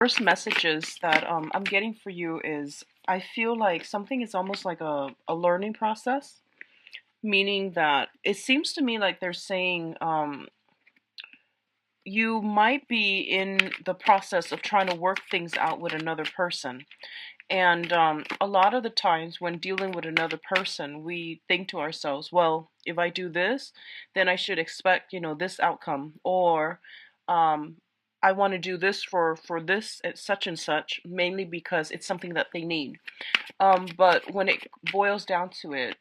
First messages that I'm getting for you is I feel like something is almost like a learning process, meaning that it seems to me like they're saying you might be in the process of trying to work things out with another person. And a lot of the times when dealing with another person, we think to ourselves, well, if I do this, then I should expect, this outcome. Or um, I want to do this for this at such and such, mainly because it's something that they need. But when it boils down to it,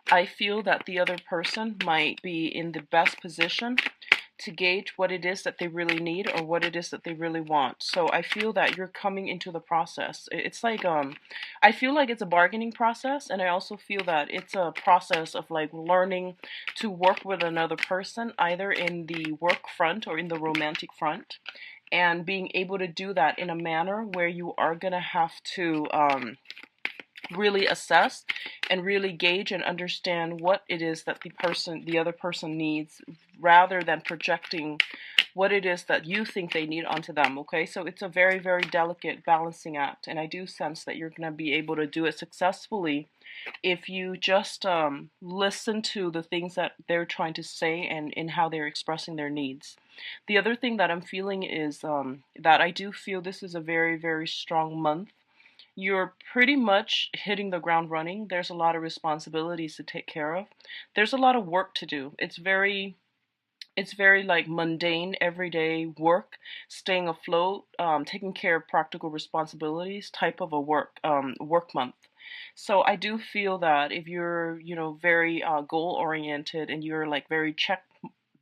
I feel that the other person might be in the best position to gauge what it is that they really need or what it is that they really want. So I feel that you're coming into the process. It's like I feel like it's a bargaining process, and I also feel that it's a process of like learning to work with another person either in the work front or in the romantic front, and being able to do that in a manner where you are going to have to really assess and really gauge and understand what it is that the other person needs, rather than projecting what it is that you think they need onto them. Okay, so it's a very, very delicate balancing act, and I do sense that you're going to be able to do it successfully if you just listen to the things that they're trying to say and in how they're expressing their needs. The other thing that I'm feeling is that I do feel this is a very, very strong month. You're pretty much hitting the ground running. There's a lot of responsibilities to take care of. There's a lot of work to do. It's very like mundane, everyday work, staying afloat, taking care of practical responsibilities type of a work month. So I do feel that if you're, very goal oriented, and you're like very check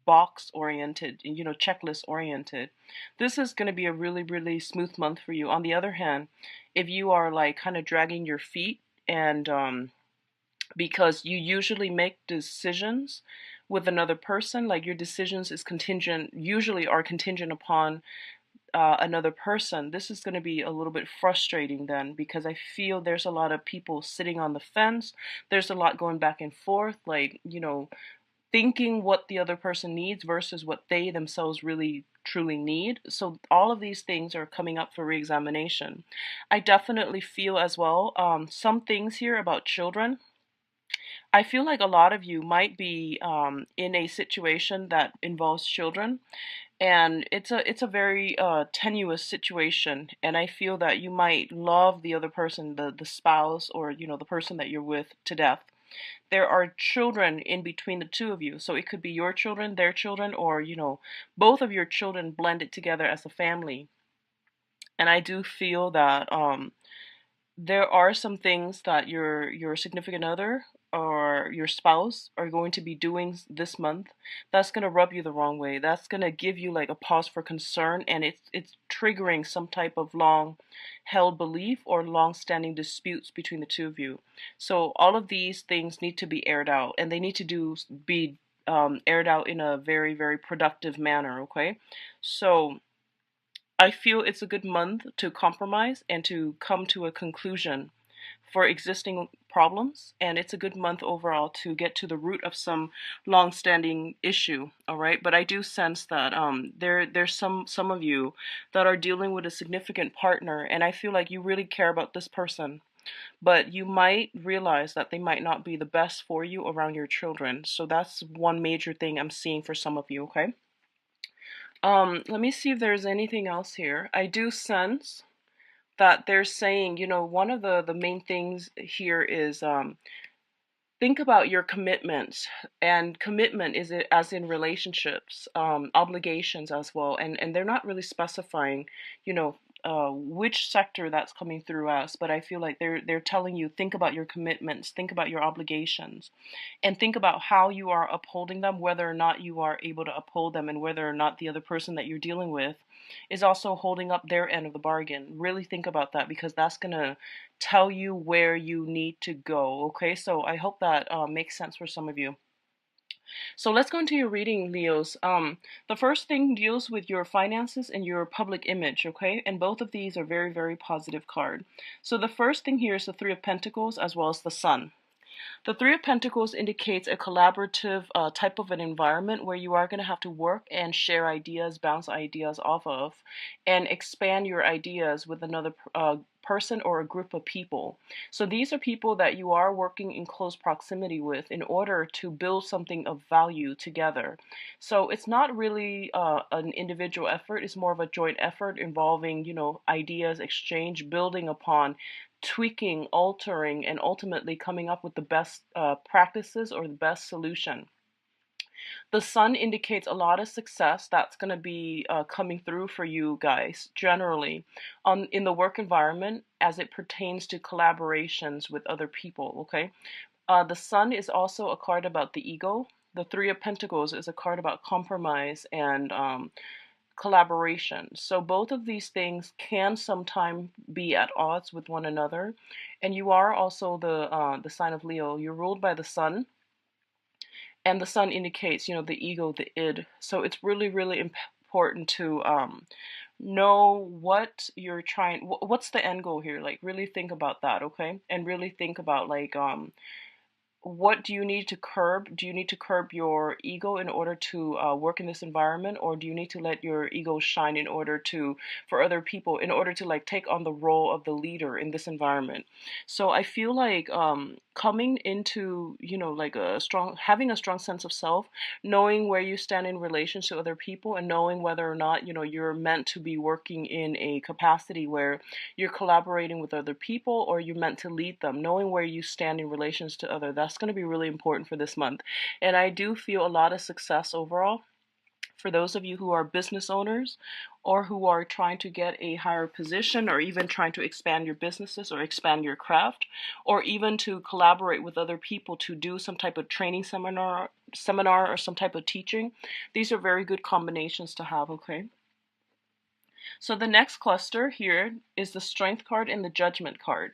box oriented, checklist oriented, this is going to be a really, really smooth month for you. On the other hand, if you are like kind of dragging your feet, and because you usually make decisions with another person, like your decisions is contingent, usually are contingent upon another person, this is going to be a little bit frustrating then, because I feel there's a lot of people sitting on the fence. There's a lot going back and forth, like, thinking what the other person needs versus what they themselves really truly need. So all of these things are coming up for reexamination. I definitely feel as well some things here about children. I feel like a lot of you might be in a situation that involves children, and it's a very tenuous situation. And I feel that you might love the other person, the spouse, or the person that you're with, to death. There are children in between the two of you, so it could be your children, their children, or both of your children blended together as a family. And I do feel that there are some things that your significant other or your spouse are going to be doing this month that's going to rub you the wrong way. That's going to give you like a pause for concern, and it's triggering some type of long held belief or long standing disputes between the two of you. So all of these things need to be aired out, and they need to be aired out in a very, very productive manner. Okay, so I feel it's a good month to compromise and to come to a conclusion for existing problems, and it's a good month overall to get to the root of some long-standing issue. All right, but I do sense that there's some of you that are dealing with a significant partner, and I feel like you really care about this person, but you might realize that they might not be the best for you around your children. So that's one major thing I'm seeing for some of you. Okay. Let me see if there's anything else here. I do sense that they're saying, one of the main things here is think about your commitments. And commitment is it as in relationships, obligations as well. And they're not really specifying, which sector that's coming through as, but I feel like they're telling you, think about your commitments, think about your obligations, and think about how you are upholding them, whether or not you are able to uphold them, and whether or not the other person that you're dealing with is also holding up their end of the bargain. Really think about that, because that's going to tell you where you need to go. Okay, so I hope that makes sense for some of you. So let's go into your reading, Leos. The first thing deals with your finances and your public image, okay? And both of these are very, very positive card. So the first thing here is the Three of Pentacles as well as the Sun. The Three of Pentacles indicates a collaborative type of an environment where you are going to have to work and share ideas, bounce ideas off of, and expand your ideas with another person or a group of people. So these are people that you are working in close proximity with in order to build something of value together. So it's not really an individual effort, it's more of a joint effort involving, ideas exchange, building upon, tweaking, altering, and ultimately coming up with the best practices or the best solution. The sun indicates a lot of success that's going to be coming through for you guys generally in the work environment as it pertains to collaborations with other people. Okay, the sun is also a card about the ego. The Three of Pentacles is a card about compromise and collaboration. So both of these things can sometimes be at odds with one another. And you are also the sign of Leo. You're ruled by the sun, and the sun indicates, the ego, the id. So it's really, really important to know what you're trying. What's the end goal here? Like really think about that, okay? And really think about like what do you need to curb? Do you need to curb your ego in order to work in this environment, or do you need to let your ego shine in order to, for other people, in order to like take on the role of the leader in this environment? So I feel like coming into, like having a strong sense of self, knowing where you stand in relation to other people, and knowing whether or not, you're meant to be working in a capacity where you're collaborating with other people or you're meant to lead them, knowing where you stand in relations to other, that's going to be really important for this month. And I do feel a lot of success overall for those of you who are business owners or who are trying to get a higher position, or even trying to expand your businesses or expand your craft, or even to collaborate with other people to do some type of training seminar or some type of teaching. These are very good combinations to have, okay? So the next cluster here is the Strength card and the Judgment card.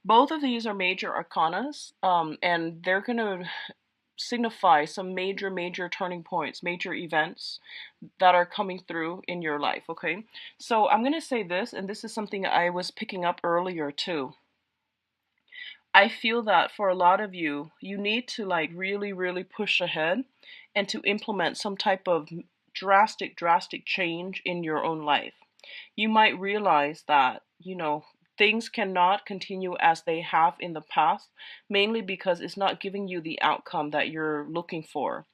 Both of these are major arcanas, and they're going to signify some major turning points, major events that are coming through in your life, okay? So I'm going to say this, and this is something I was picking up earlier too. I feel that for a lot of you, you need to like really push ahead and to implement some type of drastic change in your own life. You might realize that, things cannot continue as they have in the past, mainly because it's not giving you the outcome that you're looking for.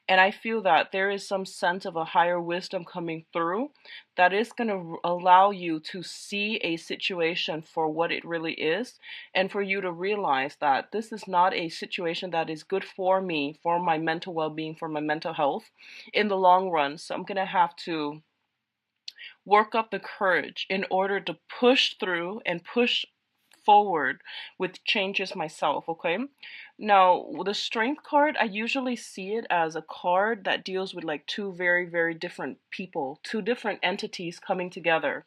And I feel that there is some sense of a higher wisdom coming through that is going to allow you to see a situation for what it really is, and for you to realize that this is not a situation that is good for me, for my mental well being, for my mental health in the long run. So I'm going to have to work up the courage in order to push through and push forward with changes myself, okay? Now, with the Strength card, I usually see it as a card that deals with like two very different people, two different entities coming together.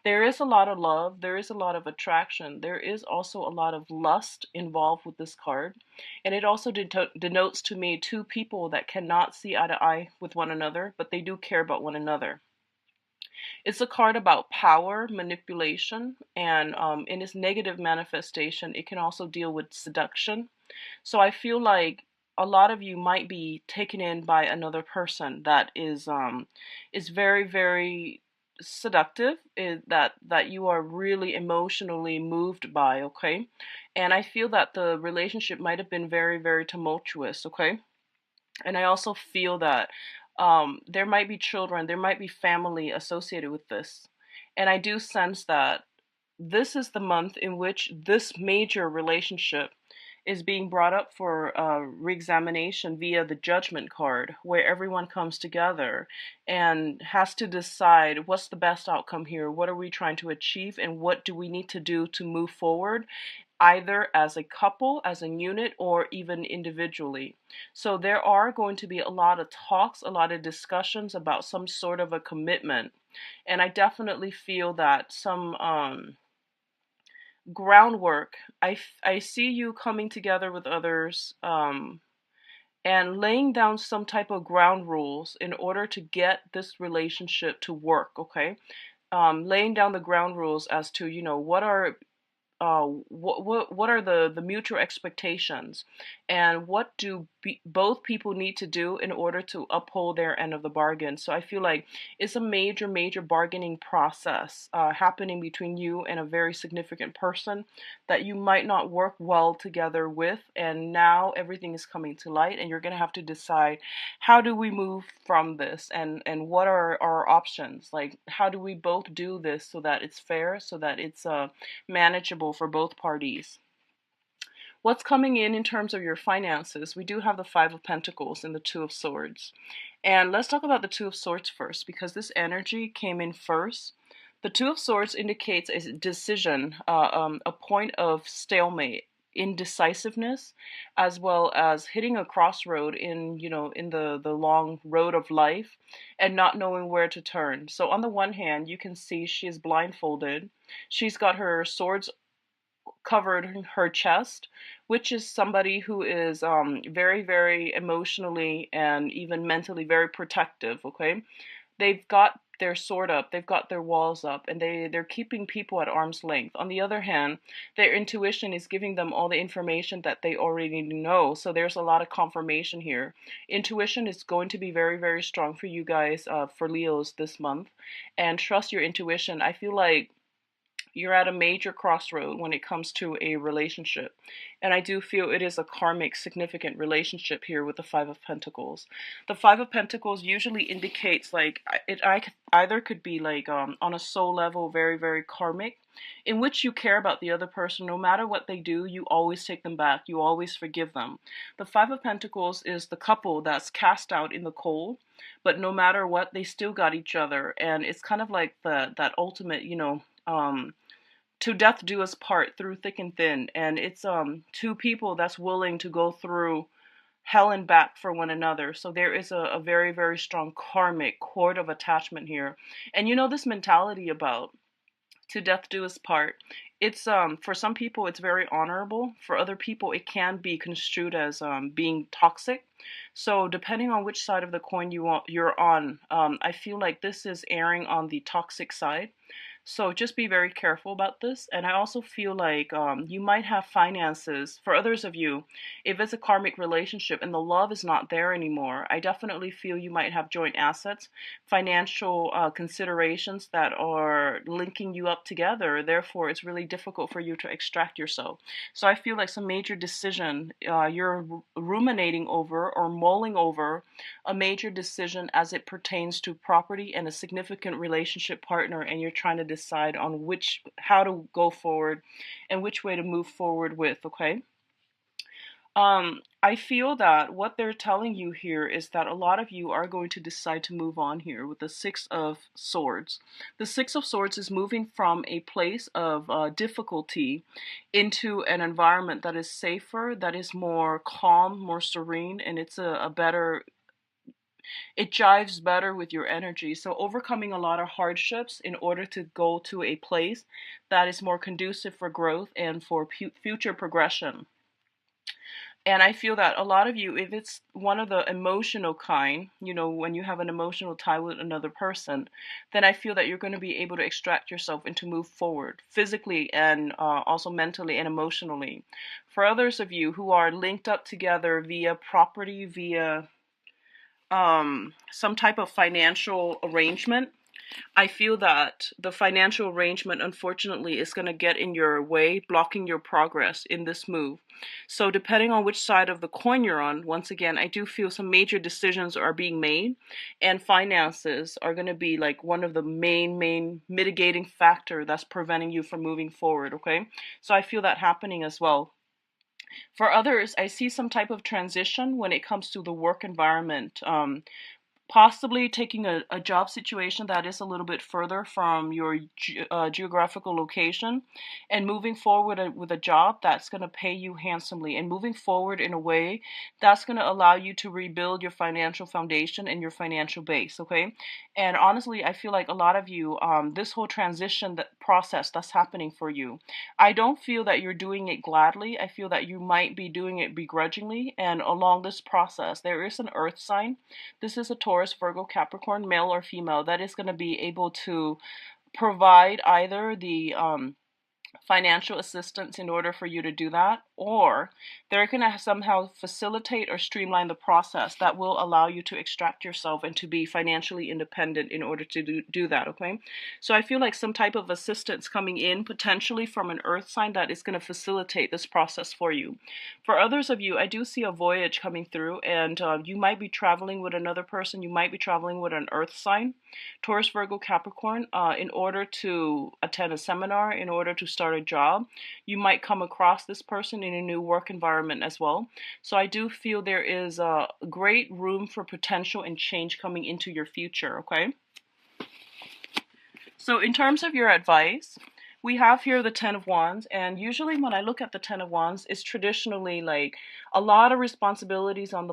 There is a lot of love, there is a lot of attraction, there is also a lot of lust involved with this card. And it also denotes to me two people that cannot see eye to eye with one another, but they do care about one another. It's a card about power, manipulation, and in its negative manifestation, it can also deal with seduction. So I feel like a lot of you might be taken in by another person that is very seductive, that you are really emotionally moved by, okay? And I feel that the relationship might have been very tumultuous, okay? And I also feel that there might be children, there might be family associated with this. And I do sense that this is the month in which this major relationship is being brought up for reexamination via the Judgment card, where everyone comes together and has to decide what's the best outcome here, what are we trying to achieve, and what do we need to do to move forward, either as a couple, as a unit, or even individually. So there are going to be a lot of talks, a lot of discussions about some sort of a commitment. And I definitely feel that some groundwork, I see you coming together with others, and laying down some type of ground rules in order to get this relationship to work, okay? Laying down the ground rules as to, what are what are the mutual expectations, and what do both people need to do in order to uphold their end of the bargain. So I feel like it's a major bargaining process happening between you and a very significant person that you might not work well together with, and now everything is coming to light, and you're going to have to decide, how do we move from this, and what are our options? Like, how do we both do this so that it's fair, so that it's manageable for both parties? What's coming in terms of your finances? We do have the Five of Pentacles and the Two of Swords. And let's talk about the Two of Swords first, because this energy came in first. The Two of Swords indicates a decision, a point of stalemate, indecisiveness, as well as hitting a crossroad in, in the long road of life, and not knowing where to turn. So on the one hand, you can see she is blindfolded. She's got her swords covered her chest, which is somebody who is very emotionally and even mentally very protective. Okay, they've got their sword up, they've got their walls up, and they're keeping people at arm's length. On the other hand, their intuition is giving them all the information that they already know. So there's a lot of confirmation here. Intuition is going to be very strong for you guys, for Leos this month, and trust your intuition. I feel like you're at a major crossroad when it comes to a relationship. And I do feel it is a karmic, significant relationship here with the Five of Pentacles. The Five of Pentacles usually indicates like either could be like on a soul level, very karmic, in which you care about the other person. No matter what they do, you always take them back. You always forgive them. The Five of Pentacles is the couple that's cast out in the cold, but no matter what, they still got each other. And it's kind of like that ultimate, to death do us part through thick and thin. And it's two people that's willing to go through hell and back for one another. So there is a very strong karmic cord of attachment here. And this mentality about to death do us part, it's for some people it's very honorable. For other people it can be construed as being toxic. So depending on which side of the coin you're on, I feel like this is erring on the toxic side. So just be very careful about this. And I also feel like you might have finances. For others of you, if it's a karmic relationship and the love is not there anymore, I definitely feel you might have joint assets, financial considerations that are linking you up together. Therefore, it's really difficult for you to extract yourself. So I feel like some major decision you're ruminating over or mulling over, a major decision as it pertains to property and a significant relationship partner, and you're trying to decide on how to go forward and which way to move forward with. Okay, I feel that what they're telling you here is that a lot of you are going to decide to move on here with the Six of Swords. The Six of Swords is moving from a place of difficulty into an environment that is safer, that is more calm, more serene, and it's it jives better with your energy. So overcoming a lot of hardships in order to go to a place that is more conducive for growth and for future progression. And I feel that a lot of you, if it's one of the emotional kind, when you have an emotional tie with another person, then I feel that you're going to be able to extract yourself and to move forward physically and also mentally and emotionally. For others of you who are linked up together via property, via some type of financial arrangement, I feel that the financial arrangement, unfortunately, is going to get in your way, blocking your progress in this move. So depending on which side of the coin you're on, once again, I do feel some major decisions are being made, and finances are going to be like one of the main mitigating factor that's preventing you from moving forward. Okay, so I feel that happening as well. For others, I see some type of transition when it comes to the work environment. Possibly taking a job situation that is a little bit further from your geographical location, and moving forward with a job that's going to pay you handsomely, and moving forward in a way that's going to allow you to rebuild your financial foundation and your financial base. Okay, and honestly, I feel like a lot of you, this whole transition process that's happening for you, I don't feel that you're doing it gladly. I feel that you might be doing it begrudgingly, and along this process there is an earth sign. This is a Taurus, Virgo, Capricorn, male or female, that is going to be able to provide either the financial assistance in order for you to do that, or they're going to somehow facilitate or streamline the process that will allow you to extract yourself and to be financially independent in order to do that, okay? So I feel like some type of assistance coming in potentially from an earth sign that is going to facilitate this process for you. For others of you, I do see a voyage coming through, and you might be traveling with another person. You might be traveling with an earth sign, Taurus, Virgo, Capricorn, in order to attend a seminar, in order to start a job. You might come across this person in a new work environment as well. So I do feel there is a great room for potential and change coming into your future, okay? So in terms of your advice, we have here the Ten of Wands, and usually when I look at the Ten of Wands, it's traditionally like a lot of responsibilities on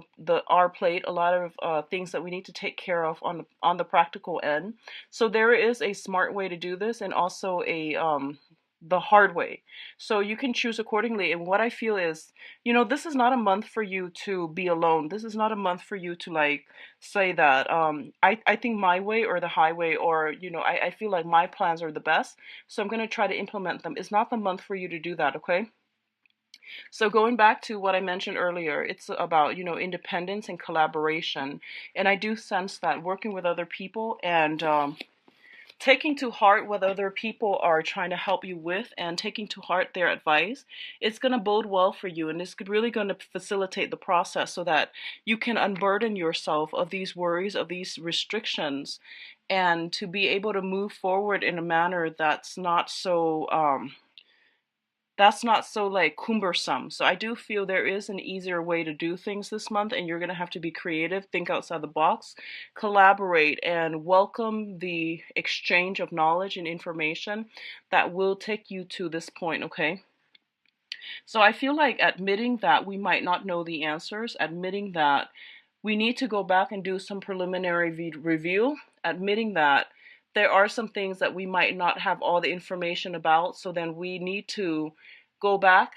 our plate, a lot of things that we need to take care of on the practical end. So there is a smart way to do this, and also a the hard way. So you can choose accordingly. And what I feel is, this is not a month for you to be alone. This is not a month for you to like say that I think my way or the highway, or I feel like my plans are the best, so I'm going to try to implement them. It's not the month for you to do that, okay? So going back to what I mentioned earlier, it's about independence and collaboration, and I do sense that working with other people and taking to heart what other people are trying to help you with, and taking to heart their advice, it's going to bode well for you, and it's really going to facilitate the process so that you can unburden yourself of these worries, of these restrictions, and to be able to move forward in a manner that's not so like cumbersome. So I do feel there is an easier way to do things this month, and you're going to have to be creative, think outside the box, collaborate, and welcome the exchange of knowledge and information that will take you to this point, okay? So I feel like admitting that we might not know the answers, admitting that we need to go back and do some preliminary review, admitting that there are some things that we might not have all the information about, so then we need to go back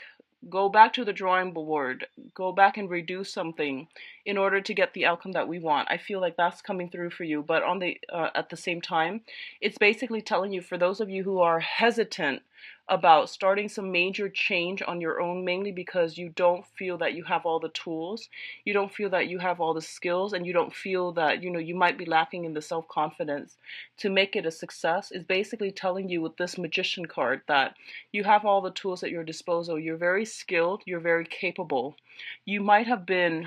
go back to the drawing board, go back and redo something in order to get the outcome that we want. I feel like that's coming through for you, but on the at the same time, it's basically telling you, for those of you who are hesitant about starting some major change on your own, mainly because you don't feel that you have all the tools, you don't feel that you have all the skills, and you don't feel that you might be lacking in the self-confidence to make it a success, is basically telling you with this Magician card that you have all the tools at your disposal. You're very skilled, you're very capable. You might have been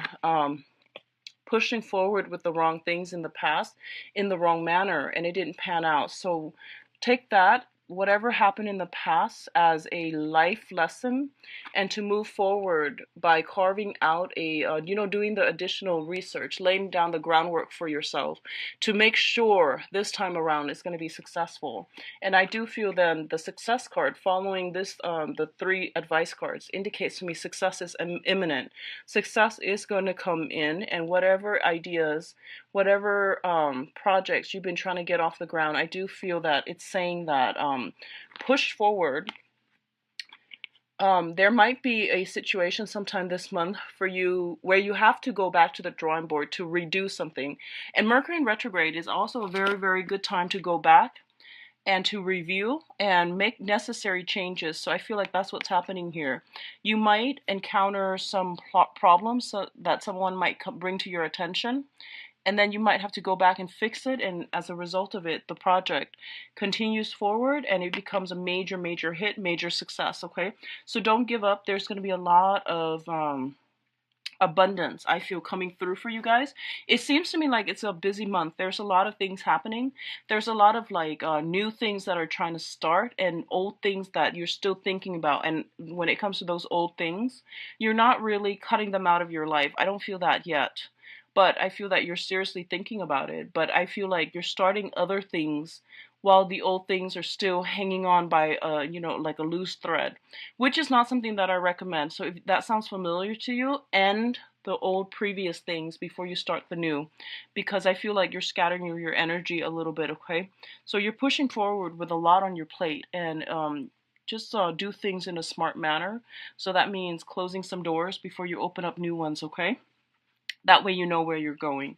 pushing forward with the wrong things in the past in the wrong manner, and it didn't pan out. So take that, whatever happened in the past, as a life lesson, and to move forward by carving out doing the additional research, laying down the groundwork for yourself to make sure this time around it's going to be successful. And I do feel then the success card following this, the three advice cards, indicates to me success is imminent. Success is going to come in, and whatever ideas, whatever projects you've been trying to get off the ground, I do feel that it's saying that push forward. There might be a situation sometime this month for you where you have to go back to the drawing board to redo something. And Mercury in retrograde is also a very, very good time to go back and to review and make necessary changes. So I feel like that's what's happening here. You might encounter some problems that someone might bring to your attention, and then you might have to go back and fix it, and as a result of it, the project continues forward and it becomes a major, major hit, major success, okay? So don't give up. There's going to be a lot of abundance, I feel, coming through for you guys. It seems to me like it's a busy month. There's a lot of things happening. There's a lot of like new things that are trying to start, and old things that you're still thinking about. And when it comes to those old things, you're not really cutting them out of your life. I don't feel that yet, but I feel that you're seriously thinking about it. But I feel like you're starting other things while the old things are still hanging on by like a loose thread, which is not something that I recommend. So if that sounds familiar to you, end the old previous things before you start the new, because I feel like you're scattering your energy a little bit, okay? So you're pushing forward with a lot on your plate, and just do things in a smart manner. So that means closing some doors before you open up new ones, okay? That way you know where you're going.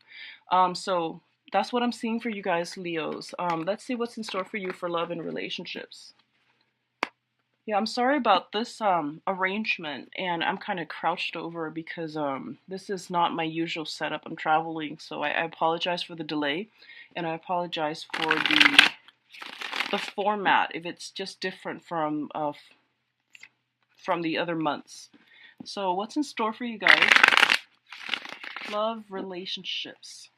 So that's what I'm seeing for you guys, Leos. Let's see what's in store for you for love and relationships. Yeah, I'm sorry about this arrangement, and I'm kind of crouched over because this is not my usual setup. I'm traveling, so I apologize for the delay, and I apologize for the format if it's just different from the other months. So what's in store for you guys? Love, relationships.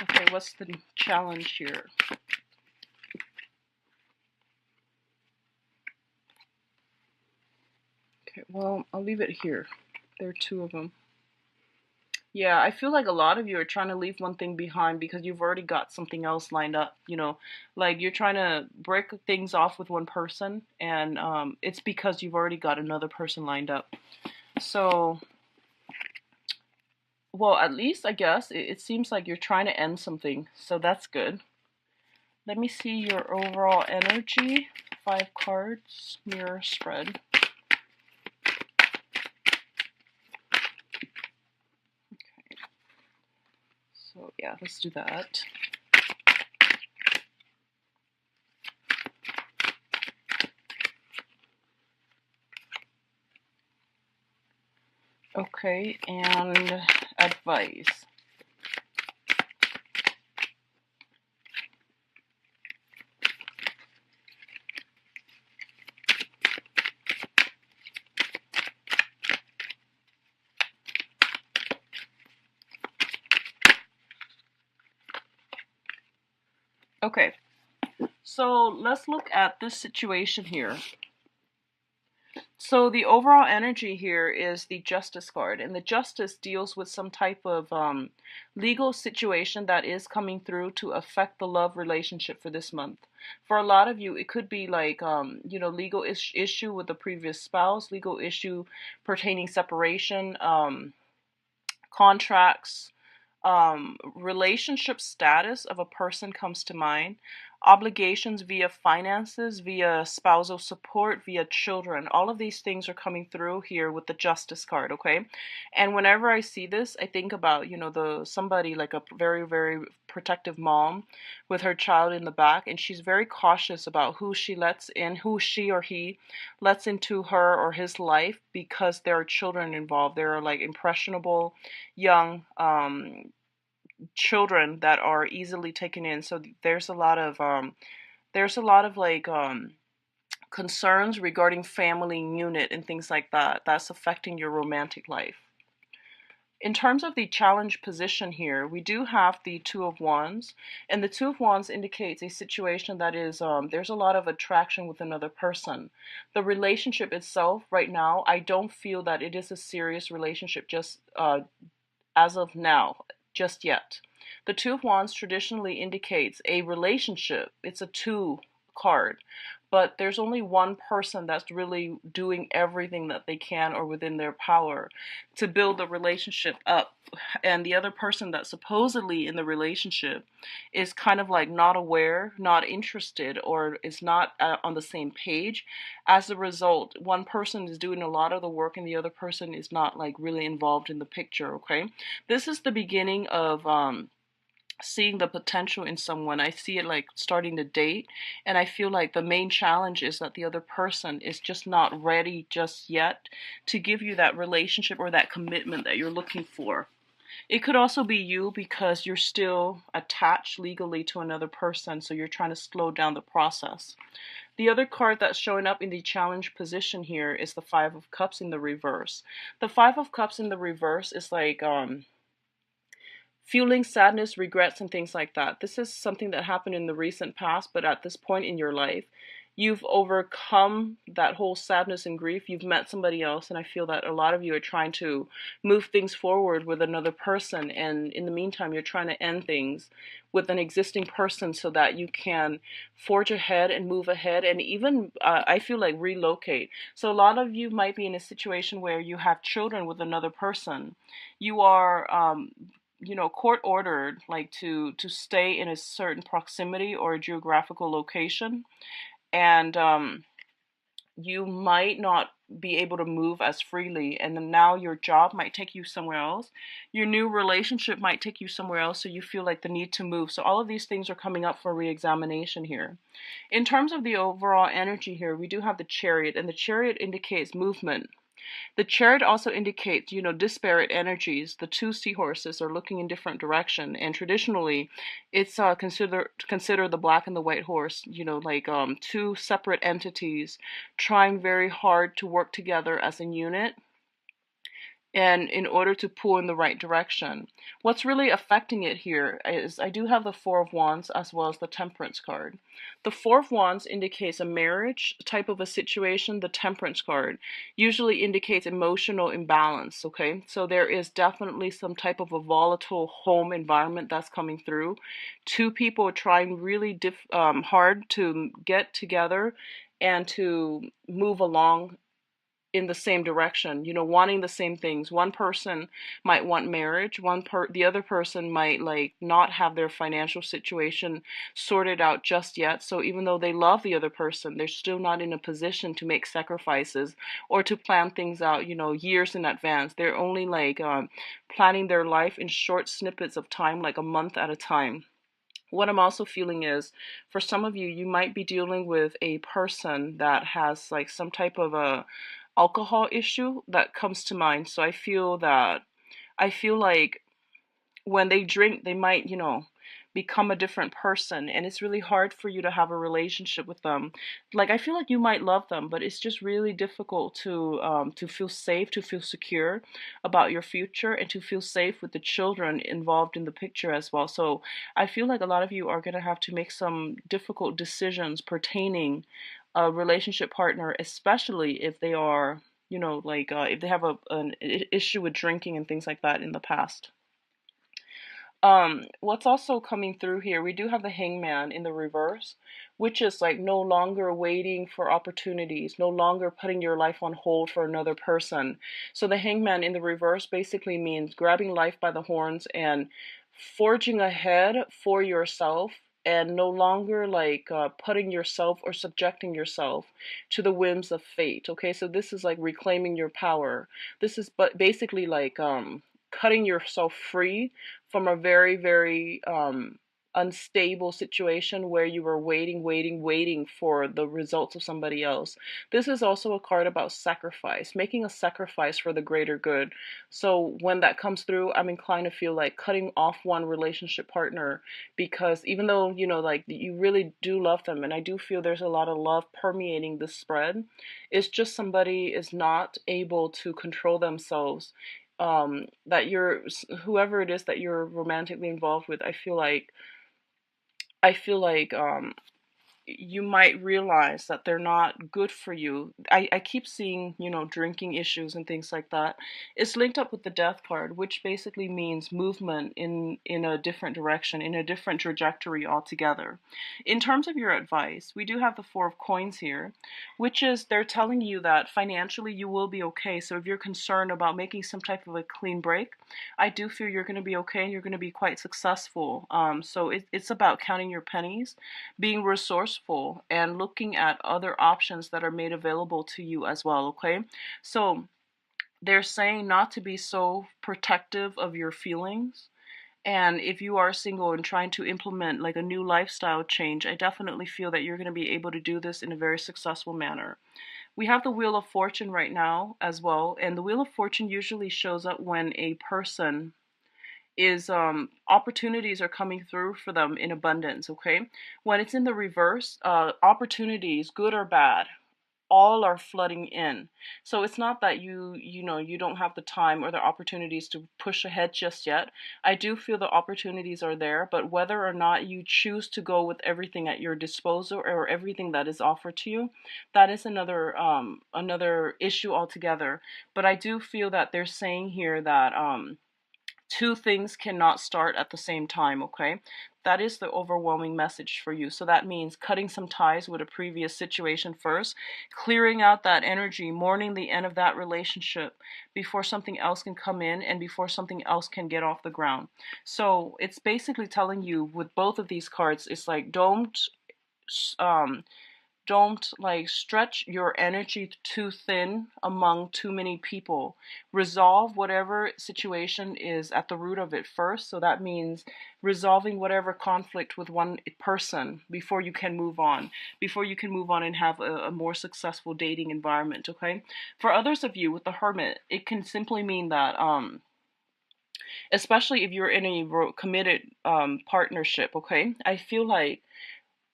Okay, what's the challenge here? Okay, well, I'll leave it here. There are two of them. Yeah, I feel like a lot of you are trying to leave one thing behind because you've already got something else lined up, like you're trying to break things off with one person, and it's because you've already got another person lined up. So, well, at least I guess it seems like you're trying to end something, so that's good. Let me see your overall energy. 5 cards, mirror spread. So yeah, let's do that. Okay, and advice. Okay, so let's look at this situation here. So the overall energy here is the Justice card, and the Justice deals with some type of legal situation that is coming through to affect the love relationship for this month. For a lot of you, it could be like legal issue with the previous spouse, legal issue pertaining separation, contracts, relationship status of a person comes to mind, obligations via finances, via spousal support, via children. All of these things are coming through here with the Justice card, okay? And whenever I see this, I think about, the somebody like a very, very protective mom with her child in the back, and she's very cautious about who she lets in, who she or he lets into her or his life, because there are children involved. There are like impressionable young children that are easily taken in. So there's a lot of like concerns regarding family unit and things like that that's affecting your romantic life. In terms of the challenge position here, we do have the Two of Wands, and the Two of Wands indicates a situation that is there's a lot of attraction with another person. The relationship itself right now, I don't feel that it is a serious relationship just as of now, just yet. The Two of Wands traditionally indicates a relationship. It's a two card, but there's only one person that's really doing everything that they can or within their power to build the relationship up. And the other person that's supposedly in the relationship is kind of like not aware, not interested, or is not on the same page. As a result, one person is doing a lot of the work and the other person is not like really involved in the picture, okay? This is the beginning of seeing the potential in someone. I see it like starting to date, and I feel like the main challenge is that the other person is just not ready just yet to give you that relationship or that commitment that you're looking for. It could also be you because you're still attached legally to another person, so you're trying to slow down the process. The other card that's showing up in the challenge position here is the Five of Cups in the reverse. The Five of Cups in the reverse is like feeling sadness, regrets, and things like that. This is something that happened in the recent past, but at this point in your life, you've overcome that whole sadness and grief. You've met somebody else, and I feel that a lot of you are trying to move things forward with another person, and in the meantime, you're trying to end things with an existing person so that you can forge ahead and move ahead, and even I feel like relocate. So a lot of you might be in a situation where you have children with another person. You are court ordered like to stay in a certain proximity or a geographical location, and you might not be able to move as freely, and then now your job might take you somewhere else, your new relationship might take you somewhere else, so you feel like the need to move. So all of these things are coming up for re-examination here. In terms of the overall energy here, we do have the Chariot, and the Chariot indicates movement. The chart also indicates, disparate energies. The two seahorses are looking in different direction, and traditionally, it's consider the black and the white horse, like two separate entities trying very hard to work together as a unit and in order to pull in the right direction. What's really affecting it here is I do have the Four of Wands as well as the Temperance card. The Four of Wands indicates a marriage type of a situation. The Temperance card usually indicates emotional imbalance, okay? So there is definitely some type of a volatile home environment that's coming through. Two people trying really hard to get together and to move along in the same direction, wanting the same things. One person might want marriage, the other person might like not have their financial situation sorted out just yet. So even though they love the other person, they're still not in a position to make sacrifices or to plan things out, years in advance. They're only like planning their life in short snippets of time, like a month at a time. What I'm also feeling is for some of you, you might be dealing with a person that has like some type of a alcohol issue that comes to mind. So I feel like when they drink, they might, become a different person, and it's really hard for you to have a relationship with them. Like I feel like you might love them, but it's just really difficult to feel safe, to feel secure about your future, and to feel safe with the children involved in the picture as well. So I feel like a lot of you are going to have to make some difficult decisions pertaining a relationship partner, especially if they are, like if they have an issue with drinking and things like that in the past. What's also coming through here, we do have the Hangman in the reverse, which is like no longer waiting for opportunities, no longer putting your life on hold for another person. So the Hangman in the reverse basically means grabbing life by the horns and forging ahead for yourself, and no longer like putting yourself or subjecting yourself to the whims of fate. Okay, so this is like reclaiming your power. This is but basically like cutting yourself free from a very, very unstable situation where you were waiting for the results of somebody else. This is also a card about sacrifice, making a sacrifice for the greater good. So when that comes through, I'm inclined to feel like cutting off one relationship partner, because even though, like you really do love them, and I do feel there's a lot of love permeating this spread, it's just somebody is not able to control themselves, that you're whoever it is that you're romantically involved with. I feel like you might realize that they're not good for you. I keep seeing, drinking issues and things like that. It's linked up with the death card, which basically means movement in a different direction, in a different trajectory altogether. In terms of your advice, we do have the Four of Coins here, which is they're telling you that financially you will be okay. So if you're concerned about making some type of a clean break, I do feel you're going to be okay and you're going to be quite successful. So it's about counting your pennies, being resourceful, and looking at other options that are made available to you as well, okay? So they're saying not to be so protective of your feelings. And if you are single and trying to implement like a new lifestyle change, I definitely feel that you're going to be able to do this in a very successful manner. We have the Wheel of Fortune right now as well, and the Wheel of Fortune usually shows up when a person is opportunities are coming through for them in abundance, okay? When it's in the reverse, opportunities, good or bad, all are flooding in. So it's not that you don't have the time or the opportunities to push ahead just yet. I do feel the opportunities are there, but whether or not you choose to go with everything at your disposal or everything that is offered to you, that is another issue altogether. But I do feel that they're saying here that two things cannot start at the same time, okay? That is the overwhelming message for you. So that means cutting some ties with a previous situation first, clearing out that energy, mourning the end of that relationship before something else can come in and before something else can get off the ground. So it's basically telling you with both of these cards, it's like don't um Don't like stretch your energy too thin among too many people. Resolve whatever situation is at the root of it first. So that means resolving whatever conflict with one person before you can move on, before you can move on and have a more successful dating environment. Okay. For others of you with the hermit, it can simply mean that, especially if you're in a committed partnership, okay, I feel like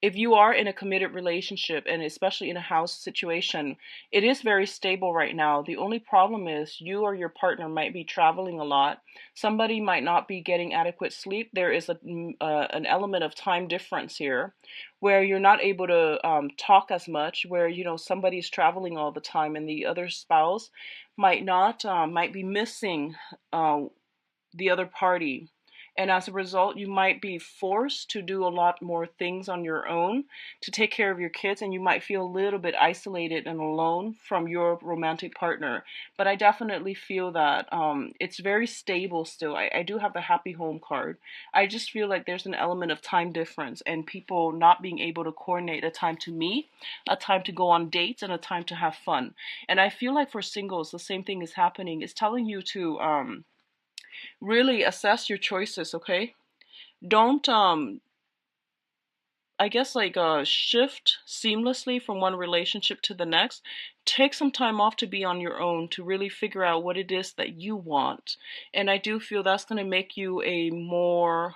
if you are in a committed relationship and especially in a house situation, it is very stable right now. The only problem is you or your partner might be traveling a lot. Somebody might not be getting adequate sleep. There is an element of time difference here where you're not able to talk as much, where, somebody's traveling all the time and the other spouse might not, might be missing uh, the other party. And as a result, you might be forced to do a lot more things on your own to take care of your kids, and you might feel a little bit isolated and alone from your romantic partner. But I definitely feel that it's very stable still. I do have the happy home card. I just feel like there's an element of time difference and people not being able to coordinate a time to meet, a time to go on dates, and a time to have fun. And I feel like for singles, the same thing is happening. It's telling you to really assess your choices, okay? Don't I guess like shift seamlessly from one relationship to the next. Take some time off to be on your own to really figure out what it is that you want. And I do feel that's going to make you a more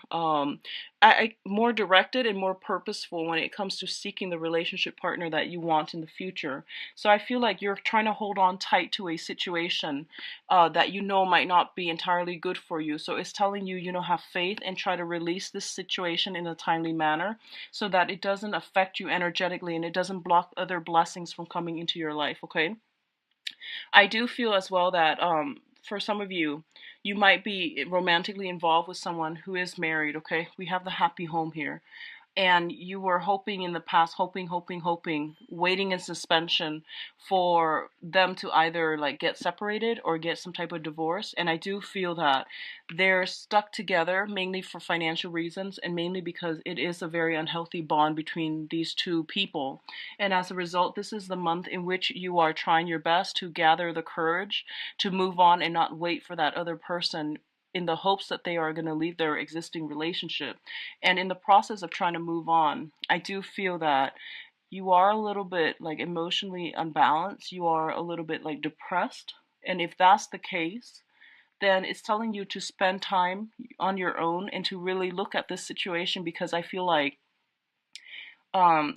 more directed and more purposeful when it comes to seeking the relationship partner that you want in the future. So I feel like you're trying to hold on tight to a situation that you know might not be entirely good for you. So it's telling you, have faith and try to release this situation in a timely manner so that it doesn't affect you energetically and it doesn't block other blessings from coming into your life, okay? I do feel as well that for some of you, you might be romantically involved with someone who is married, okay? We have the happy home here, and you were hoping in the past, hoping, waiting in suspension for them to either like get separated or get some type of divorce. And I do feel that they're stuck together mainly for financial reasons and mainly because it is a very unhealthy bond between these two people. And as a result, this is the month in which you are trying your best to gather the courage to move on and not wait for that other person in the hopes that they are going to leave their existing relationship. And in the process of trying to move on, I do feel that you are a little bit like emotionally unbalanced. You are a little bit like depressed. And if that's the case, then it's telling you to spend time on your own and to really look at this situation because I feel like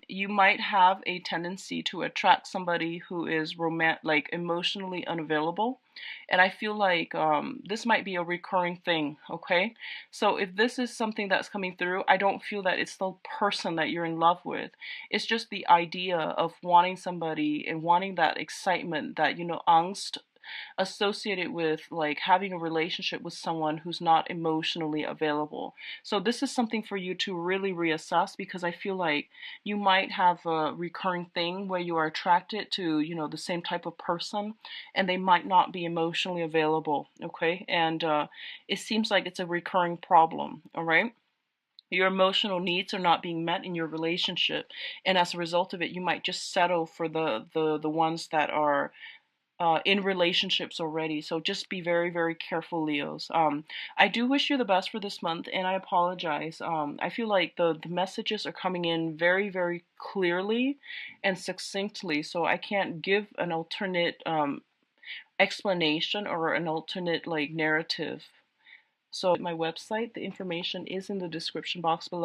you might have a tendency to attract somebody who is like emotionally unavailable. And I feel like this might be a recurring thing, okay? So if this is something that's coming through, I don't feel that it's the person that you're in love with. It's just the idea of wanting somebody and wanting that excitement, that, angst associated with like having a relationship with someone who's not emotionally available. So this is something for you to really reassess because I feel like you might have a recurring thing where you are attracted to, the same type of person and they might not be emotionally available, okay? And it seems like it's a recurring problem, all right? Your emotional needs are not being met in your relationship, and as a result of it, you might just settle for the ones that are in relationships already. So just be very, very careful, Leos. I do wish you the best for this month, and I apologize. I feel like the messages are coming in very, very clearly and succinctly, so I can't give an alternate explanation or an alternate like narrative. So my website, the information is in the description box below.